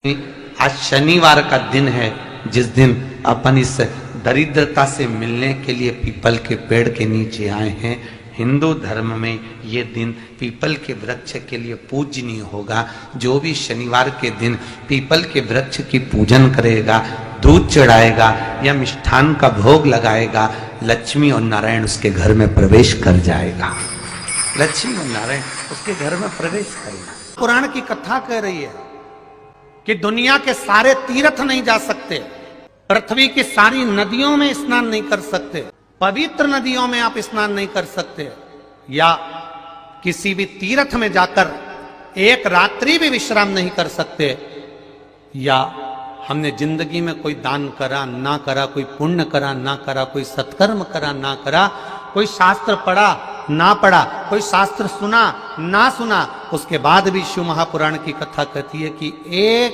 आज शनिवार का दिन है जिस दिन अपन इस दरिद्रता से मिलने के लिए पीपल के पेड़ के नीचे आए हैं। हिंदू धर्म में ये दिन पीपल के वृक्ष के लिए पूजनीय होगा। जो भी शनिवार के दिन पीपल के वृक्ष की पूजन करेगा, दूध चढ़ाएगा या मिष्ठान का भोग लगाएगा, लक्ष्मी और नारायण उसके घर में प्रवेश कर जाएगा। लक्ष्मी और नारायण उसके घर में प्रवेश करेगा। पुराण की कथा कह रही है कि दुनिया के सारे तीर्थ नहीं जा सकते, पृथ्वी की सारी नदियों में स्नान नहीं कर सकते, पवित्र नदियों में आप स्नान नहीं कर सकते, या किसी भी तीर्थ में जाकर एक रात्रि भी विश्राम नहीं कर सकते, या हमने जिंदगी में कोई दान करा ना करा, कोई पुण्य करा ना करा, कोई सत्कर्म करा ना करा, कोई शास्त्र पढ़ा ना पढ़ा, कोई शास्त्र सुना ना सुना, उसके बाद भी शिव महापुराण की कथा कहती है कि एक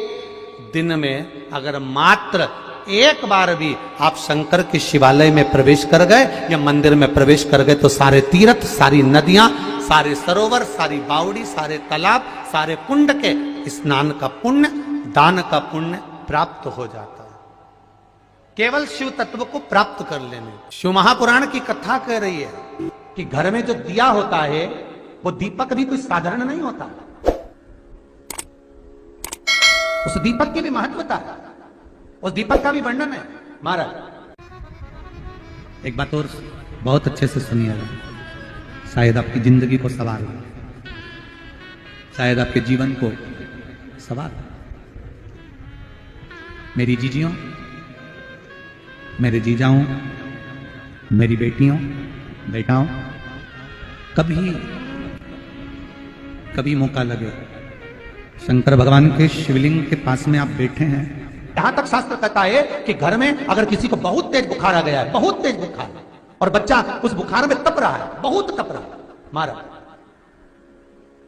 दिन में अगर मात्र एक बार भी आप शंकर के शिवालय में प्रवेश कर गए या मंदिर में प्रवेश कर गए तो सारे तीर्थ, सारी नदियां, सारे सरोवर, सारी बावड़ी, सारे तालाब, सारे कुंड के स्नान का पुण्य, दान का पुण्य प्राप्त हो जाता है, केवल शिव तत्व को प्राप्त कर लेने। शिव महापुराण की कथा कह रही है कि घर में जो दिया होता है वो दीपक भी कोई साधारण नहीं होता, उस दीपक की भी महत्वता है, उस दीपक का भी वर्णन है। महाराज एक बात और बहुत अच्छे से सुनिएगा, शायद आपकी जिंदगी को सवार हो, शायद आपके जीवन को सवार हो। मेरी जीजियों, मेरे जीजाओं, मेरी बेटियों, बेटाओं, कभी मौका लगे शंकर भगवान के शिवलिंग के पास में आप बैठे हैं, यहां तक शास्त्र कहता है कि घर में अगर किसी को बहुत तेज बुखार आ गया है, बहुत तेज बुखार, और बच्चा उस बुखार में तप रहा है, बहुत तप रहा है, महाराज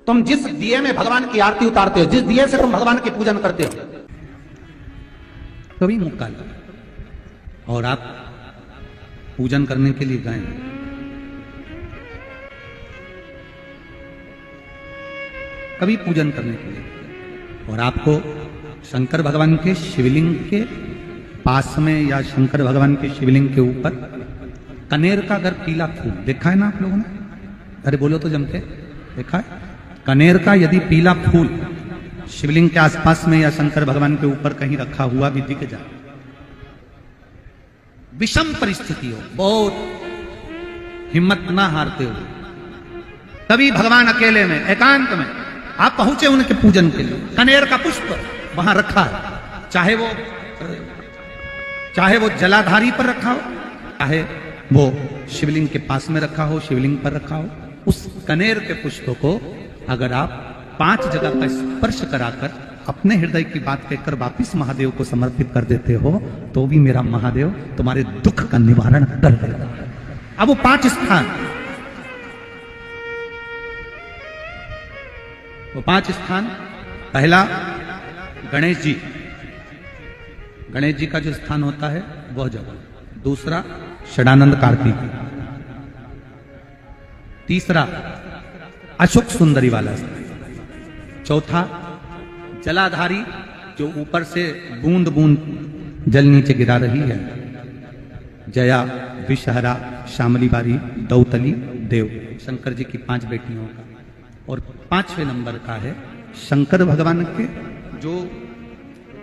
तुम जिस दिए में भगवान की आरती उतारते हो, जिस दिए से तुम भगवान की पूजन करते हो, कभी मौका लगे और आप पूजन करने के लिए गए, कभी पूजन करने के लिए, और आपको शंकर भगवान के शिवलिंग के पास में या शंकर भगवान के शिवलिंग के ऊपर कनेर का अगर पीला फूल देखा है ना आप लोगों ने, अरे बोलो तो जमते, देखा है? कनेर का यदि पीला फूल शिवलिंग के आसपास में या शंकर भगवान के ऊपर कहीं रखा हुआ भी दिख जाए, विषम परिस्थिति हो, बहुत हिम्मत ना हारते हो, तभी भगवान अकेले में एकांत में आप पहुंचे उनके पूजन के लिए, कनेर का पुष्प वहां रखा है, चाहे वो जलाधारी पर रखा हो, चाहे वो शिवलिंग के पास में रखा हो, शिवलिंग पर रखा हो, उस कनेर के पुष्प को अगर आप 5 जगह का स्पर्श कराकर अपने हृदय की बात कहकर वापिस महादेव को समर्पित कर देते हो तो भी मेरा महादेव तुम्हारे दुख का निवारण कर देगा। अब वो 5 स्थान, वो 5 स्थान, पहला गणेश जी, गणेश जी का जो स्थान होता है वह जगह, दूसरा षडानंद कार्तिक, तीसरा अशोक सुंदरी वाला स्थान, चौथा जलाधारी जो ऊपर से बूंद बूंद जल नीचे गिरा रही है, जया, विषहरा, शामली बारी, दौतली, देव, शंकर जी की 5 बेटियों का, और 5वें नंबर का है शंकर भगवान के, जो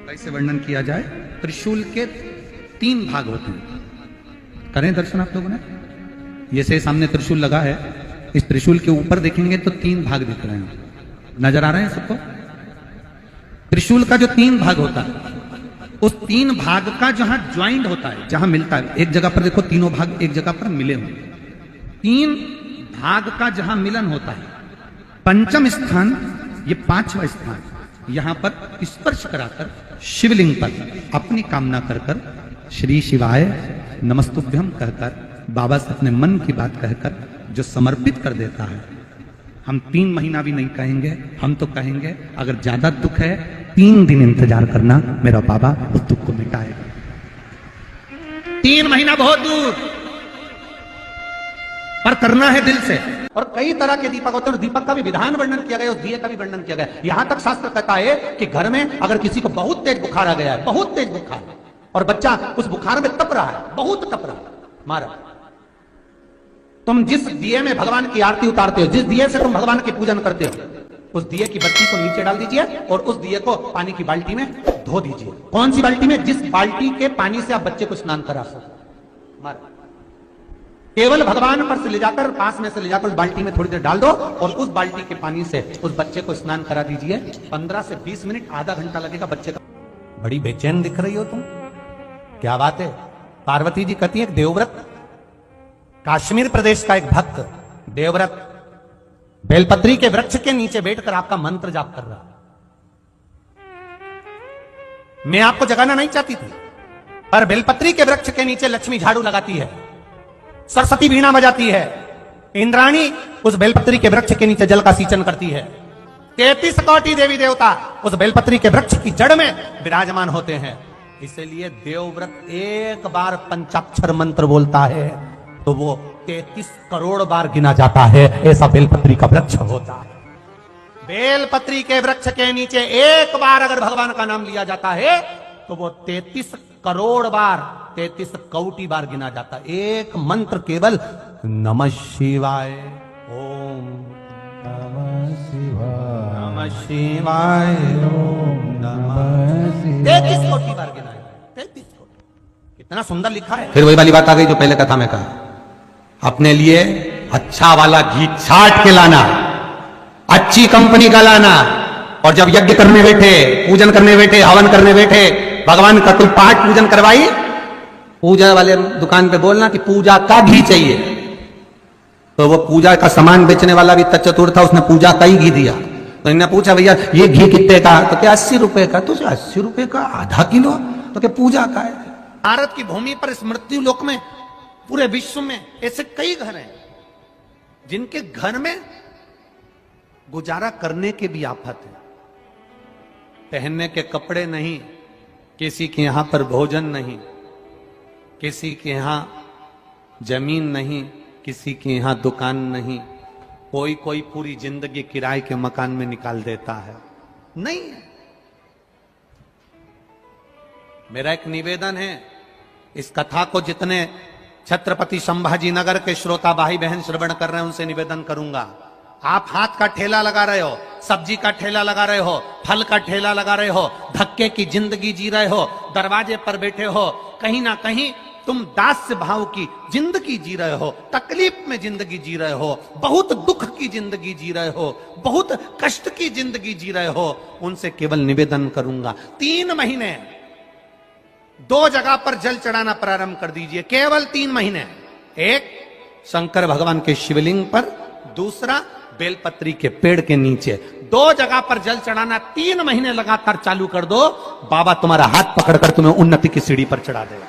कैसे वर्णन किया जाए, त्रिशूल के 3 भाग होते हैं। करें दर्शन आप लोगों ने, ये से सामने त्रिशूल लगा है, इस त्रिशूल के ऊपर देखेंगे तो 3 भाग दिख रहे हैं, नजर आ रहे हैं सबको? त्रिशूल का जो 3 भाग होता है, उस 3 भाग का जहां ज्वाइंट होता है, जहां मिलता है, एक जगह पर देखो तीनों भाग एक जगह पर मिले हुए, 3 भाग का जहां मिलन होता है, 5वां स्थान, ये 5वां स्थान, यहां पर स्पर्श कराकर शिवलिंग पर अपनी कामना कर कर श्री शिवाय नमस्तुभ्यम कहकर, बाबा से अपने मन की बात कहकर जो समर्पित कर देता है, हम 3 महीना भी नहीं कहेंगे, हम तो कहेंगे अगर ज्यादा दुख है 3 दिन इंतजार करना, मेरा बाबा उस दुख को मिटाएगा। 3 महीना बहुत दूर, पर करना है दिल से। और कई तरह के दीपक होते हैं, दीपक का भी विधान वर्णन किया गया, उस दिए का भी वर्णन किया गया। यहां तक शास्त्र कहता है कि घर में अगर किसी को बहुत तेज बुखार आ गया है, बहुत तेज बुखार, और बच्चा उस बुखार में तप रहा है, बहुत तप रहा है, मारा, तुम जिस दिए में भगवान की आरती उतारते हो, जिस दिए से तुम भगवान की पूजन करते हो, उस दिए की बत्ती को नीचे डाल दीजिए और उस दिए को पानी की बाल्टी में धो दीजिए। कौन सी बाल्टी में? जिस बाल्टी के पानी से आप बच्चे को स्नान करा सको। मारा, केवल भगवान पर से ले जाकर, पास में से ले जाकर उस बाल्टी में थोड़ी देर डाल दो और उस बाल्टी के पानी से उस बच्चे को स्नान करा दीजिए। 15 से 20 मिनट, आधा घंटा लगेगा बच्चे का। बड़ी बेचैन दिख रही हो तुम, क्या बात है? पार्वती जी कहती है, देवव्रत, कश्मीर प्रदेश का एक भक्त देवव्रत बेलपत्री के वृक्ष के नीचे बैठकर आपका मंत्र जाप कर रहा। मैं आपको जगाना नहीं चाहती थी, पर बेलपत्री के वृक्ष के नीचे लक्ष्मी झाड़ू लगाती है, सरस्वती वीणा बजाती है, इंद्राणी उस बेलपत्री के वृक्ष के नीचे जल का सिंचन करती है, 33 कोटि देवी देवता उस बेलपत्री के वृक्ष की जड़ में विराजमान होते हैं। इसलिए देवव्रत एक बार पंचाक्षर मंत्र बोलता है तो वो 33 करोड़ बार गिना जाता है, ऐसा बेलपत्री का वृक्ष होता है। बेलपत्री के वृक्ष के नीचे एक बार अगर भगवान का नाम लिया जाता है तो वो 33 करोड़ बार, 33 कोटि बार गिना जाता है। एक मंत्र केवल नमः शिवाय, ओम नमः शिवाय, नमः शिवाय, ओम नमः शिवाय, 33 कोटि बार गिना है, 33 कोटि। कितना सुंदर लिखा है। फिर वही वाली बात आ गई जो पहले कथा में कहा, अपने लिए अच्छा वाला घी छाट के लाना, अच्छी कंपनी का लाना, और जब यज्ञ करने बैठे, पूजन करने बैठे, हवन करने बैठे, भगवान का कोई पाठ पूजन करवाई, पूजा वाले दुकान पे बोलना कि पूजा का घी चाहिए। तो वो पूजा का सामान बेचने वाला भी चतुर था, उसने पूजा का ही घी दिया। तो इन्हें पूछा, भैया ये घी कितने का? तो क्या 80 रुपए का? तो 80 रुपए का आधा किलो? तो क्या पूजा का है? भारत की भूमि पर, इस मृत्यु लोक में, पूरे विश्व में ऐसे कई घर हैं जिनके घर में गुजारा करने के भी आफत है। पहनने के कपड़े नहीं, किसी के यहां पर भोजन नहीं, किसी के यहां जमीन नहीं, किसी के यहां दुकान नहीं, कोई पूरी जिंदगी किराए के मकान में निकाल देता है। नहीं है। मेरा एक निवेदन है, इस कथा को जितने छत्रपति संभाजी नगर के श्रोता भाई बहन श्रवण कर रहे हैं उनसे निवेदन करूंगा, आप हाथ का ठेला लगा रहे हो, सब्जी का ठेला लगा रहे हो, फल का ठेला लगा रहे हो, धक्के की जिंदगी जी रहे हो, दरवाजे पर बैठे हो, कहीं ना कहीं तुम दास्य भाव की जिंदगी जी रहे हो, तकलीफ में जिंदगी जी रहे हो, बहुत दुख की जिंदगी जी रहे हो, बहुत कष्ट की जिंदगी जी रहे हो, उनसे केवल निवेदन करूंगा, 3 महीने 2 जगह पर जल चढ़ाना प्रारंभ कर दीजिए, केवल 3 महीने। एक शंकर भगवान के शिवलिंग पर, दूसरा बेलपत्री के पेड़ के नीचे। 2 जगह पर जल चढ़ाना 3 महीने लगातार चालू कर दो, बाबा तुम्हारा हाथ पकड़कर तुम्हें उन्नति की सीढ़ी पर चढ़ा देगा।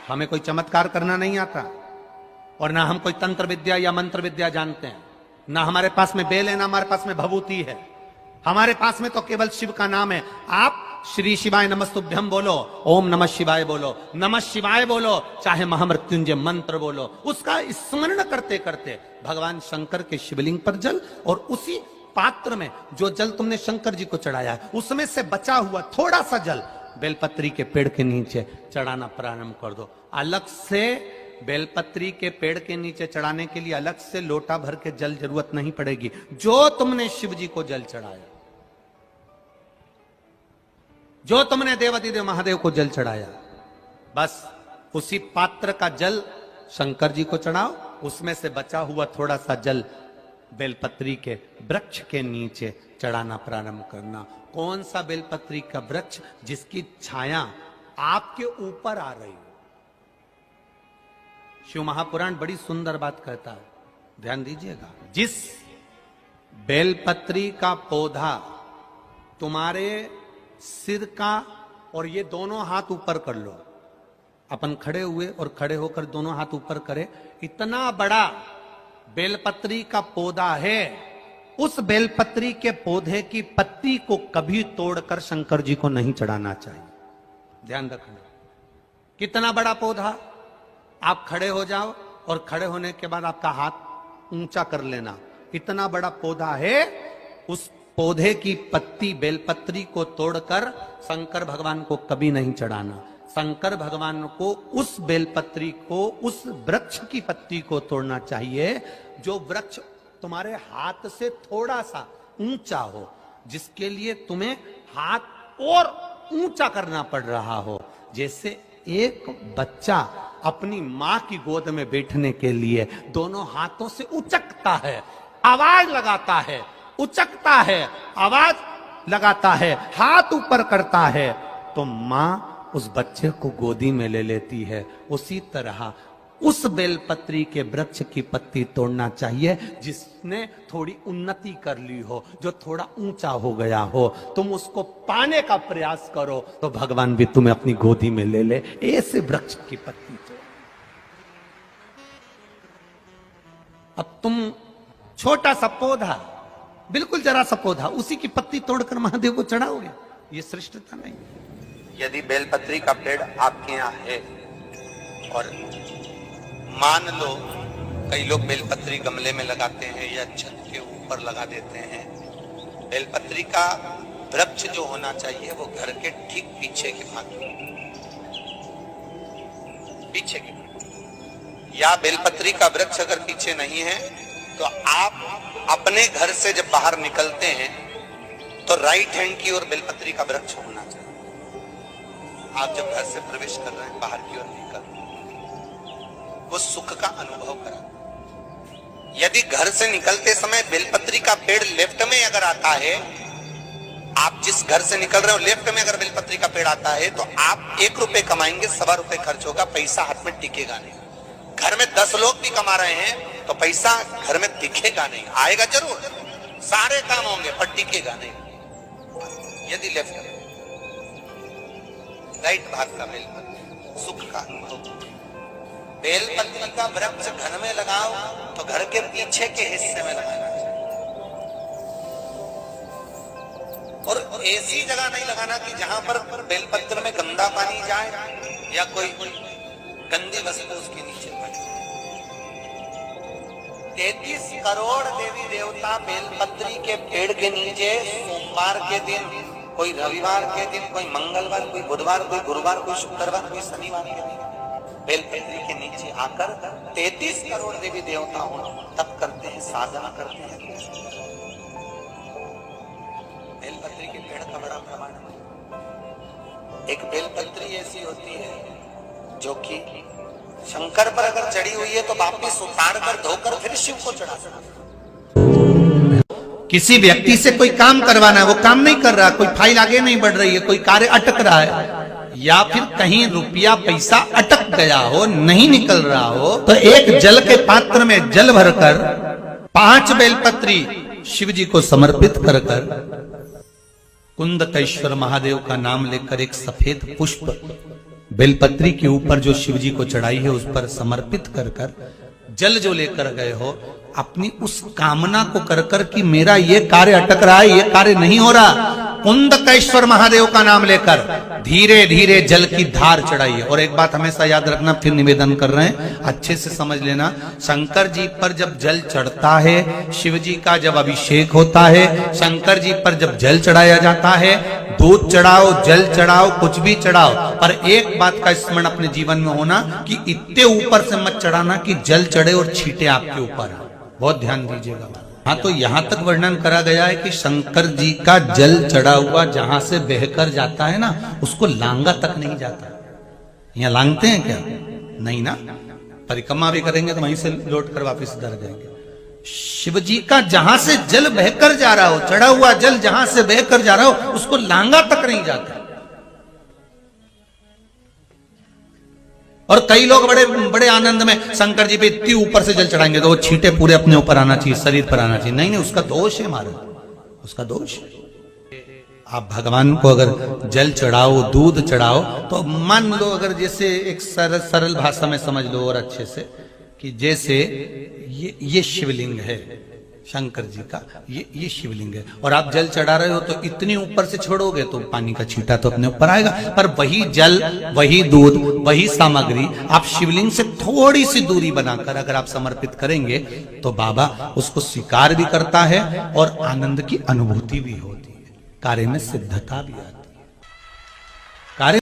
हमें कोई चमत्कार करना नहीं आता, और ना हम कोई तंत्र विद्या या मंत्र विद्या जानते हैं, ना हमारे पास में बेल है, ना हमारे पास में भभूति है, हमारे पास में तो केवल शिव का नाम है। आप श्री शिवाय नमस्तुभ्यम बोलो, ओम नमः शिवाय बोलो, नमः शिवाय बोलो, चाहे महामृत्युंजय मंत्र बोलो, उसका स्मरण करते करते भगवान शंकर के शिवलिंग पर जल, और उसी पात्र में जो जल तुमने शंकर जी को चढ़ाया है उसमें से बचा हुआ थोड़ा सा जल बेलपत्री के पेड़ के नीचे चढ़ाना प्रारंभ कर दो। अलग से बेलपत्री के पेड़ के नीचे चढ़ाने के लिए अलग से लोटा भर के जल जरूरत नहीं पड़ेगी। जो तुमने शिव जी को जल चढ़ाया, जो तुमने देवाधिदेव महादेव को जल चढ़ाया, बस उसी पात्र का जल शंकर जी को चढ़ाओ, उसमें से बचा हुआ थोड़ा सा जल बेलपत्री के वृक्ष के नीचे चढ़ाना प्रारंभ करना। कौन सा बेलपत्री का वृक्ष? जिसकी छाया आपके ऊपर आ रही हो। शिव महापुराण बड़ी सुंदर बात कहता है, ध्यान दीजिएगा। जिस बेलपत्री का पौधा तुम्हारे सिर का, और ये दोनों हाथ ऊपर कर लो, अपन खड़े हुए और खड़े होकर दोनों हाथ ऊपर करे, इतना बड़ा बेलपत्री का पौधा है, उस बेलपत्री के पौधे की पत्ती को कभी तोड़कर शंकर जी को नहीं चढ़ाना चाहिए। ध्यान रखना, कितना बड़ा पौधा। आप खड़े हो जाओ और खड़े होने के बाद आपका हाथ ऊंचा कर लेना। इतना बड़ा पौधा है, उस पौधे की पत्ती बेलपत्री को तोड़कर शंकर भगवान को कभी नहीं चढ़ाना। शंकर भगवान को उस बेलपत्री को, उस वृक्ष की पत्ती को तोड़ना चाहिए जो वृक्ष तुम्हारे हाथ से थोड़ा सा ऊंचा हो, जिसके लिए तुम्हें हाथ और ऊंचा करना पड़ रहा हो। जैसे एक बच्चा अपनी मां की गोद में बैठने के लिए दोनों हाथों से उचकता है, आवाज लगाता है, उचकता है, आवाज लगाता है, हाथ ऊपर करता है, तो मां उस बच्चे को गोदी में ले लेती है। उसी तरह उस बेलपत्री के वृक्ष की पत्ती तोड़ना चाहिए जिसने थोड़ी उन्नति कर ली हो, जो थोड़ा ऊंचा हो गया हो। तुम उसको पाने का प्रयास करो तो भगवान भी तुम्हें अपनी गोदी में ले ले। ऐसे वृक्ष की पत्ती तोड़। अब तुम छोटा सा पौधा, बिल्कुल जरा सा पौधा, उसी की पत्ती तोड़कर महादेव को चढ़ाओगे, ये श्रेष्ठता नहीं। यदि बेलपत्री का पेड़ आपके यहाँ है और मान लो कई लोग बेलपत्री गमले में लगाते हैं या छत के ऊपर लगा देते हैं, बेलपत्री का वृक्ष जो होना चाहिए वो घर के ठीक पीछे के भाग में, पीछे के भाग। या बेलपत्री का वृक्ष अगर पीछे नहीं है तो आप अपने घर से जब बाहर निकलते हैं तो राइट हैंड की ओर बेलपत्री का वृक्ष होना चाहिए। आप जब घर से प्रवेश कर रहे हैं, बाहर की ओर निकल, वो सुख का अनुभव करा। यदि घर से निकलते समय बेलपत्री का पेड़ लेफ्ट में अगर आता है, आप जिस घर से निकल रहे हो लेफ्ट में अगर बेलपत्री का पेड़ आता है तो आप 1 रुपए कमाएंगे, 1.25 रुपए खर्च होगा, पैसा हाथ में टिकेगा नहीं। घर में 10 लोग भी कमा रहे हैं तो पैसा घर में दिखेगा नहीं, आएगा जरूर, सारे काम होंगे पर टिकेगा नहीं। यदि लेफ्ट में राइट भाग का बेलपत्री सुख का अनुभव। बेलपत्री का वृक्ष घर में लगाओ तो घर के पीछे के हिस्से में लगाना चाहिए, और ऐसी जगह नहीं लगाना कि जहां पर बेलपत्र में गंदा पानी जाए या कोई गंदी वस्तु उसके नीचे पड़े। 33 करोड़ देवी देवता बेलपत्री के पेड़ के नीचे सोमवार के दिन, कोई रविवार के दिन, कोई मंगलवार, कोई बुधवार, कोई गुरुवार, कोई शुक्रवार, कोई शनिवार के दिन बेलपत्री के नीचे आकर 33 करोड़ देवी देवता हो तप करते हैं, साधना करते हैं। बेलपत्री के पेड़ का बड़ा प्रमाण है। एक बेलपत्री ऐसी होती है जो कि शंकर पर अगर चढ़ी हुई है तो वापिस उतार कर धोकर फिर शिव को चढ़ा सकते। किसी व्यक्ति से कोई काम करवाना है, वो काम नहीं कर रहा, कोई फाइल आगे नहीं बढ़ रही है, कोई कार्य अटक रहा है, या फिर कहीं रुपया पैसा अटक गया हो, नहीं निकल रहा हो, तो एक जल के पात्र में जल भरकर 5 बेलपत्री शिव जी को समर्पित कर कुंदकेश्वर महादेव का नाम लेकर एक सफेद पुष्प बेलपत्री के ऊपर जो शिव जी को चढ़ाई है उस पर समर्पित कर जल जो लेकर गए हो, अपनी उस कामना को कर कि मेरा ये कार्य अटक रहा है, ये कार्य नहीं हो रहा, कुंदकेश्वर महादेव का नाम लेकर धीरे धीरे जल की धार चढ़ाइए। और एक बात हमेशा याद रखना, फिर निवेदन कर रहे हैं, अच्छे से समझ लेना, शंकर जी पर जब जल चढ़ता है, शिव जी का जब अभिषेक होता है, शंकर जी पर जब जल चढ़ाया जाता है, दूध चढ़ाओ, जल चढ़ाओ, कुछ भी चढ़ाओ, पर एक बात का स्मरण अपने जीवन में होना कि इतने ऊपर से मत चढ़ाना कि जल चढ़े और छींटे आपके ऊपर। बहुत ध्यान दीजिएगा। हाँ, तो यहां तक वर्णन करा गया है कि शंकर जी का जल चढ़ा हुआ जहां से बहकर जाता है ना, उसको लांगा तक नहीं जाता। यहाँ लांगते हैं क्या? नहीं ना, परिक्रमा भी करेंगे तो वहीं से लौट कर वापिस इधर जाएंगे। शिव जी का जहां से जल बहकर जा रहा हो, चढ़ा हुआ जल जहां से बहकर जा रहा हो, उसको लांगा तक नहीं जाता। और कई लोग बड़े बड़े आनंद में शंकर जी पे इतनी ऊपर से जल चढ़ाएंगे तो वो छींटे पूरे अपने ऊपर आना चाहिए, शरीर पर आना चाहिए। नहीं नहीं, उसका दोष है महाराज, उसका दोष है। आप भगवान को अगर जल चढ़ाओ, दूध चढ़ाओ, तो मान लो अगर जैसे एक सरल भाषा में समझ लो और अच्छे से, कि जैसे ये शिवलिंग है, शंकर जी का ये शिवलिंग है। और आप जल चढ़ा रहे हो तो इतनी ऊपर से छोड़ोगे तो पानी का छींटा तो अपने ऊपर आएगा, पर वही जल, वही दूध, वही सामग्री आप शिवलिंग से थोड़ी सी दूरी बनाकर अगर आप समर्पित करेंगे तो बाबा उसको स्वीकार भी करता है और आनंद की अनुभूति भी होती है, कार्य में सिद्धता भी आती है। कार्य